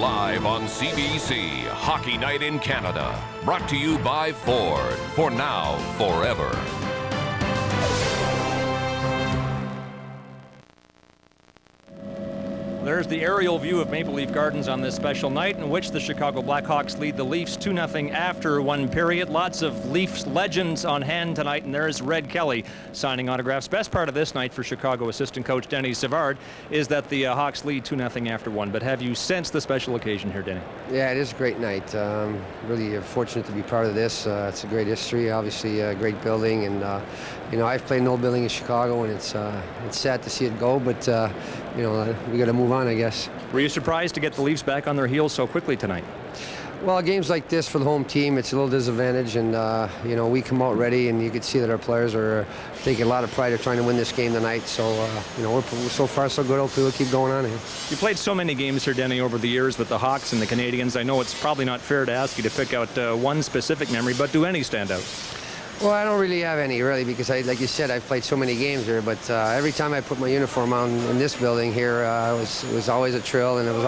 Live on CBC, Hockey Night in Canada. Brought to you by Ford. For now, forever. There's the aerial view of Maple Leaf Gardens on this special night in which the Chicago Blackhawks lead the Leafs 2-0 after one period. Lots of Leafs legends on hand tonight, and there's Red Kelly signing autographs. Best part of this night for Chicago assistant coach Denny Savard is that the Hawks lead 2-0 after one. But have you sensed the special occasion here, Denny? Yeah, it is a great night. Really fortunate to be part of this. It's a great history, obviously a great building, and you know, I've played an old building in Chicago, and it's sad to see it go, but you know, we got to move on, I guess. Were you surprised to get the Leafs back on their heels so quickly tonight? Well, games like this for the home team, it's a little disadvantage, and you know, we come out ready, and you can see that our players are taking a lot of pride of trying to win this game tonight. So you know, we're so far so good. Hopefully we'll keep going on here. You played so many games here, Denny, over the years with the Hawks and the Canadians. I know it's probably not fair to ask you to pick out one specific memory, but do any stand out? Well, I don't really have any, really, because like you said, I've played so many games here, but every time I put my uniform on in this building here, it was always a thrill, and it was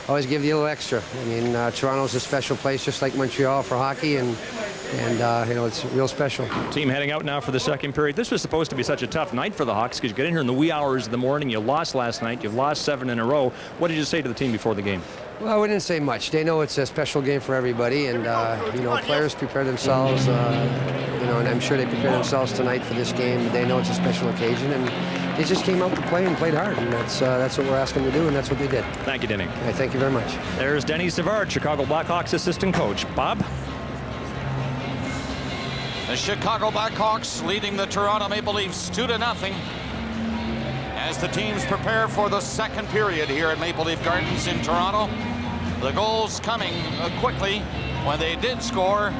always give you a little extra. I mean, Toronto's a special place, just like Montreal for hockey, and you know, it's real special. Team heading out now for the second period. This was supposed to be such a tough night for the Hawks because you get in here in the wee hours of the morning. You lost last night. You've lost 7 in a row. What did you say to the team before the game? Well, we didn't say much. They know it's a special game for everybody, and you know, players prepare themselves. You know, and I'm sure they prepare themselves tonight for this game. They know it's a special occasion, and they just came out to play and played hard, and that's what we're asking them to do, and that's what they did. Thank you, Denny. Yeah, thank you very much. There's Denny Savard, Chicago Blackhawks assistant coach. Bob? The Chicago Blackhawks leading the Toronto Maple Leafs 2-0 as the teams prepare for the second period here at Maple Leaf Gardens in Toronto. The goals coming quickly. When they did score,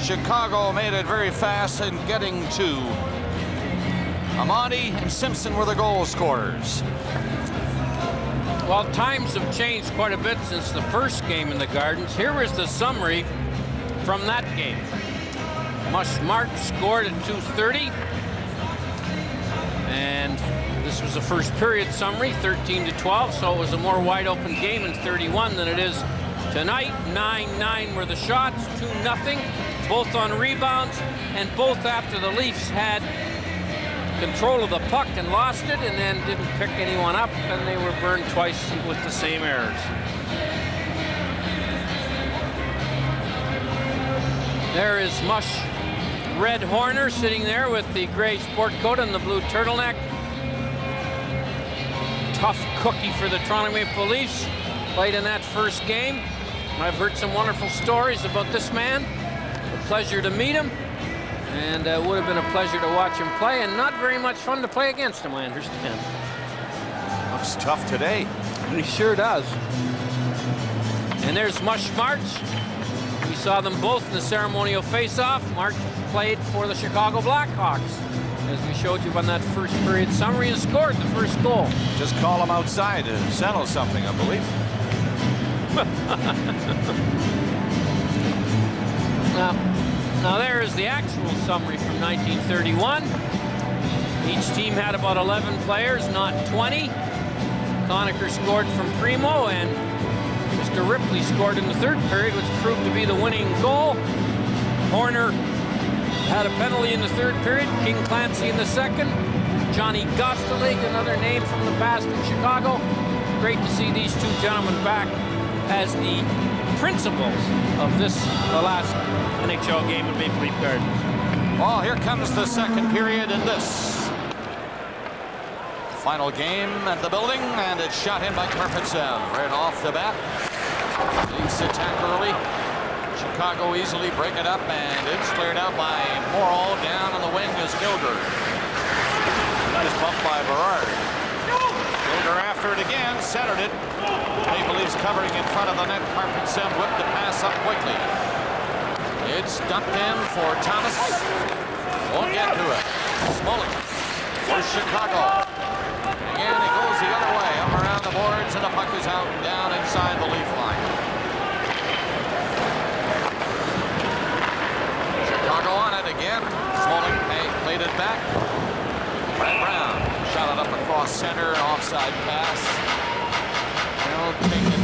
Chicago made it very fast in getting to Amandi and Simpson were the goal scorers. Well, times have changed quite a bit since the first game in the Gardens. Here is the summary from that game. Mark scored at 2:30, and this was the first period summary, 13-12, so it was a more wide open game in 31 than it is tonight. 9-9 were the shots, 2-0, both on rebounds, and both after the Leafs had control of the puck and lost it, and then didn't pick anyone up, and they were burned twice with the same errors. There is Mush Red Horner sitting there with the gray sport coat and the blue turtleneck. Tough cookie for the Toronto Maple Leafs. Played in that first game. I've heard some wonderful stories about this man. A pleasure to meet him, and it would have been a pleasure to watch him play, and not very much fun to play against him, I understand. Looks tough today. He sure does. And there's Mush March. We saw them both in the ceremonial face-off. March played for the Chicago Blackhawks, as we showed you on that first period summary, and scored the first goal. Just call him outside and settle something, I believe. Now there is the actual summary from 1931. Each team had about 11 players, not 20. Conacher scored from Primo, and Mr. Ripley scored in the third period, which proved to be the winning goal. Horner had a penalty in the third period. King Clancy in the second. Johnny Gostelig, another name from the past in Chicago. Great to see these two gentlemen back as the principals of the last NHL game at Maple Leaf Gardens. Well, here comes the second period in this final game at the building, and it's shot in by Karpatsev right off the bat. Leafs attack early. Chicago easily break it up, and it's cleared out by Morrill. Down on the wing is Gilder. Nice bump by Berard. Gilder after it again, centered it. Maple Leafs covering in front of the net. Karpatsev whipped the pass up quickly. It's dumped in for Thomas. Won't get to it. Smollett for Chicago. Again, it goes the other way, up around the boards, and the puck is out and down inside the Leaf line. Chicago on it again. Smollett played it back. Brett Brown shot it up across center, an offside pass. Taken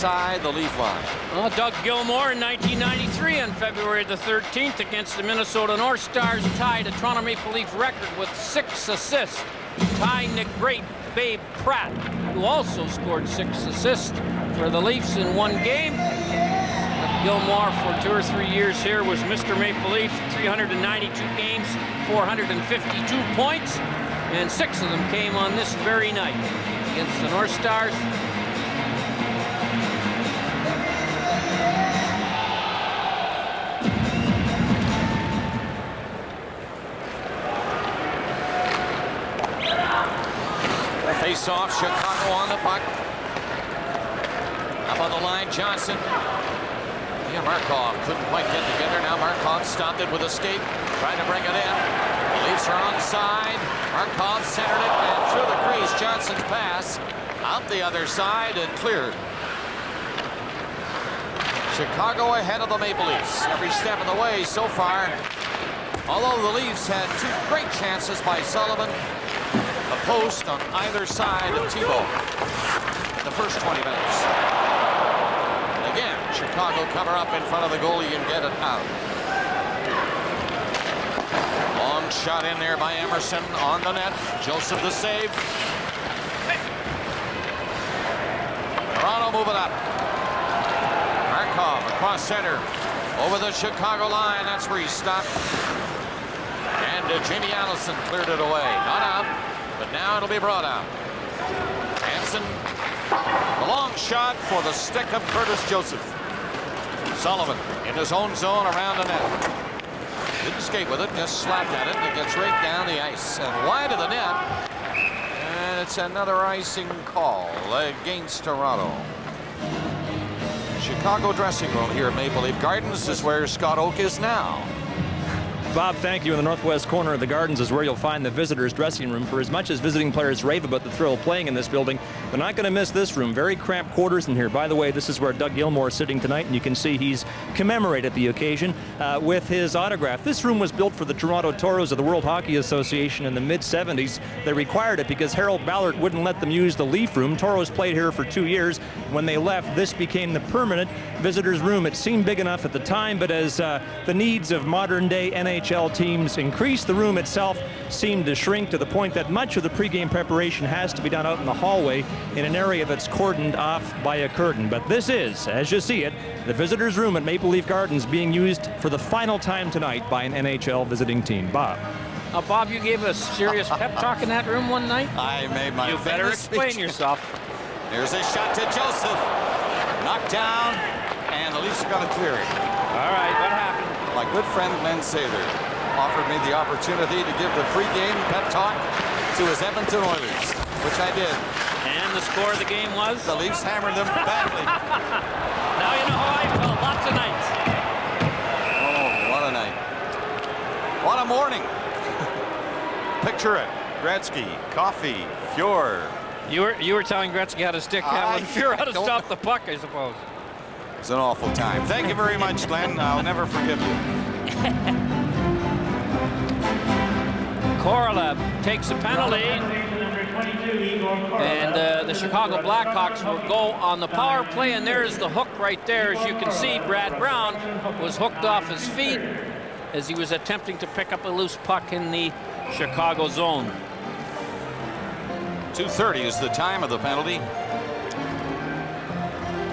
inside the Leaf line. Well, Doug Gilmour in 1993 on February the 13th against the Minnesota North Stars tied a Toronto Maple Leaf record with 6 assists, tying the great Babe Pratt, who also scored 6 assists for the Leafs in one game. Gilmour for 2 or 3 years here was Mr. Maple Leaf, 392 games, 452 points, and 6 of them came on this very night against the North Stars. Face-off, Chicago on the puck. Up on the line, Johnson. Yeah, Markov couldn't quite get together. Now Markov stopped it with a skate, trying to bring it in. The Leafs are onside. Markov centered it and through the crease. Johnson's pass out the other side and cleared. Chicago ahead of the Maple Leafs every step of the way so far. Although the Leafs had 2 great chances by Sullivan, a post on either side of Thibault in the first 20 minutes. Again, Chicago cover up in front of the goalie and get it out. Long shot in there by Emerson on the net. Joseph the save. Toronto moving up. Markov across center. Over the Chicago line. That's where he stopped. And Jamie Allison cleared it away. Not out, but now it'll be brought out. Hansen. The long shot for the stick of Curtis Joseph. Sullivan in his own zone around the net. Didn't skate with it, just slapped at it. It gets right down the ice and wide of the net. And it's another icing call against Toronto. Chicago dressing room here at Maple Leaf Gardens is where Scott Oak is now. Bob, thank you. In the northwest corner of the Gardens is where you'll find the visitors' dressing room. For as much as visiting players rave about the thrill of playing in this building, they're not going to miss this room. Very cramped quarters in here. By the way, this is where Doug Gilmour is sitting tonight, and you can see he's commemorated the occasion with his autograph. This room was built for the Toronto Toros of the World Hockey Association in the mid-'70s. They required it because Harold Ballard wouldn't let them use the Leaf room. Toros played here for 2 years. When they left, this became the permanent visitors' room. It seemed big enough at the time, but as the needs of modern-day NHL teams increased, the room itself seemed to shrink to the point that much of the pregame preparation has to be done out in the hallway in an area that's cordoned off by a curtain. But this is, as you see it, the visitors' room at Maple Leaf Gardens being used for the final time tonight by an NHL visiting team. Bob. Bob, you gave a serious pep talk in that room one night. I made my You better explain yourself. Here's a shot to Joseph. Knocked down, and the Leafs are going to clear it. All right, what happened? My good friend Glenn Sather offered me the opportunity to give the pregame pep talk to his Edmonton Oilers, which I did. And the score of the game was? The Leafs hammered them badly. Now you know how I felt. Lots of nights. Oh, what a night. What a morning. Picture it. Gretzky, coffee, Fjord. You were telling Gretzky how to stick that one. You're how to stop the puck, I suppose. It's an awful time. Thank you very much, Glenn. I'll never forgive you. Korolev takes a penalty, and the Chicago Blackhawks will go on the power play, and there's the hook right there. As you can see, Brad Brown was hooked off his feet as he was attempting to pick up a loose puck in the Chicago zone. 2:30 is the time of the penalty.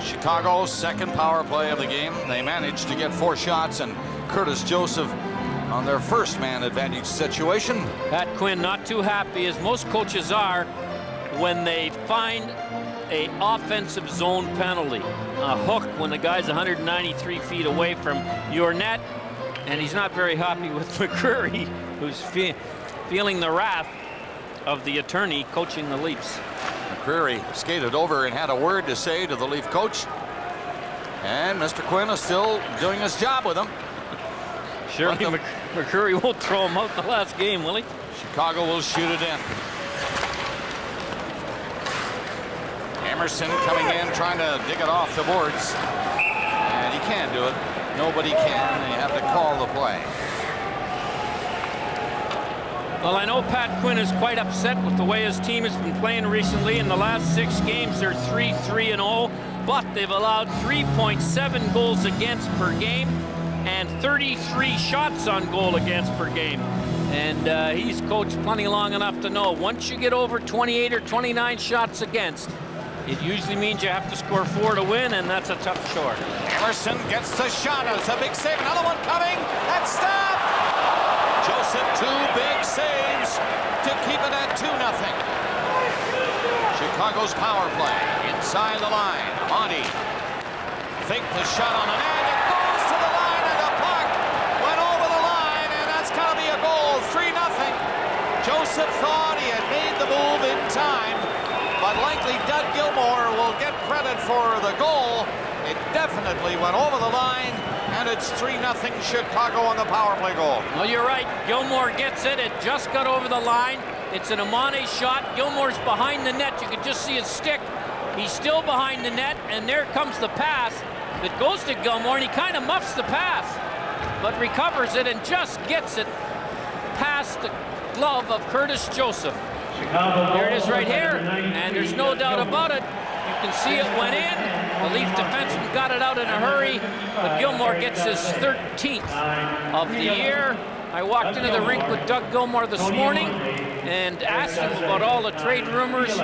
Chicago's second power play of the game. They managed to get 4 shots, and Curtis Joseph on their first man advantage situation. Pat Quinn not too happy, as most coaches are, when they find a offensive zone penalty. A hook when the guy's 193 feet away from your net, and he's not very happy with McCreary, who's feeling the wrath of the attorney coaching the Leafs. McCreary skated over and had a word to say to the Leaf coach. And Mr. Quinn is still doing his job with him. Surely McCreary won't throw him out in the last game, will he? Chicago will shoot it in. Emerson coming in, trying to dig it off the boards. And he can't do it. Nobody can. They have to call the play. Well, I know Pat Quinn is quite upset with the way his team has been playing recently. In the last 6 games, they're 3-3-0. but they've allowed 3.7 goals against per game and 33 shots on goal against per game. And he's coached plenty long enough to know once you get over 28 or 29 shots against, it usually means you have to score 4 to win, and that's a tough chore. Emerson gets the shot. It's a big save. Another one coming. And stop. Joseph, 2 big saves to keep it at 2-0. Chicago's power play inside the line. Monty faked the shot on the net. It goes to the line, and the puck went over the line, and that's got to be a goal. 3-0. Joseph thought he had made the move in time, but likely Doug Gilmour will get credit for the goal. It definitely went over the line, and it's 3-0 Chicago on the power play goal. Well, you're right. Gilmour gets it. It just got over the line. It's an Amane shot. Gilmour's behind the net. You can just see his stick. He's still behind the net, and there comes the pass that goes to Gilmour, and he kind of muffs the pass, but recovers it and just gets it past the glove of Curtis Joseph. There it is right here, and there's no doubt about it. You can see it went in. The Leaf defenseman got it out in a hurry, but Gilmour gets his 13th of the year. I walked into the rink with Doug Gilmour this morning and asked him about all the trade rumors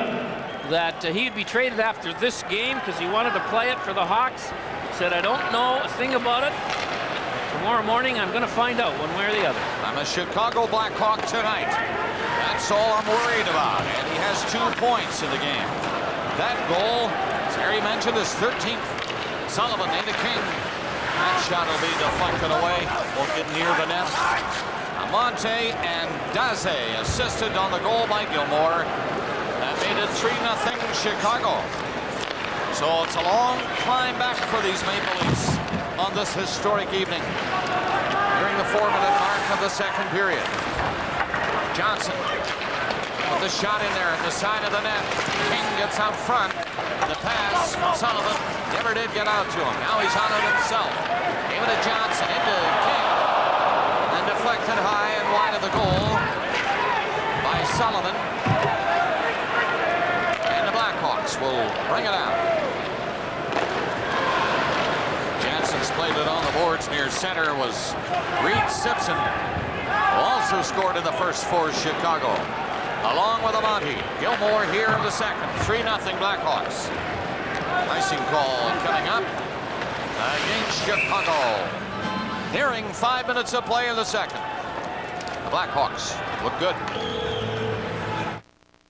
that he'd be traded after this game because he wanted to play it for the Hawks. He said, I don't know a thing about it. Tomorrow morning, I'm going to find out one way or the other. I'm a Chicago Blackhawk tonight. That's all I'm worried about. And he has 2 points in the game. That goal, as Harry mentioned, is 13th. Sullivan into King. That shot will be deflected away. Won't get near the net. Amante and Daze assisted on the goal by Gilmour. That made it 3-0 Chicago. So it's a long climb back for these Maple Leafs on this historic evening. Nearing the 4-minute mark of the second period. Johnson with the shot in there at the side of the net. King gets out front. The pass from Sullivan never did get out to him. Now he's on it himself. Gave it to Johnson into King. And deflected high and wide of the goal by Sullivan. And the Blackhawks will bring it out. Jansen's played it on the boards near center was Reed Simpson, who also scored in the first for Chicago, along with Amante. Gilmour here in the second. 3-0 Blackhawks. Icing call coming up against Chicago. Nearing 5 minutes of play in the second. The Blackhawks look good.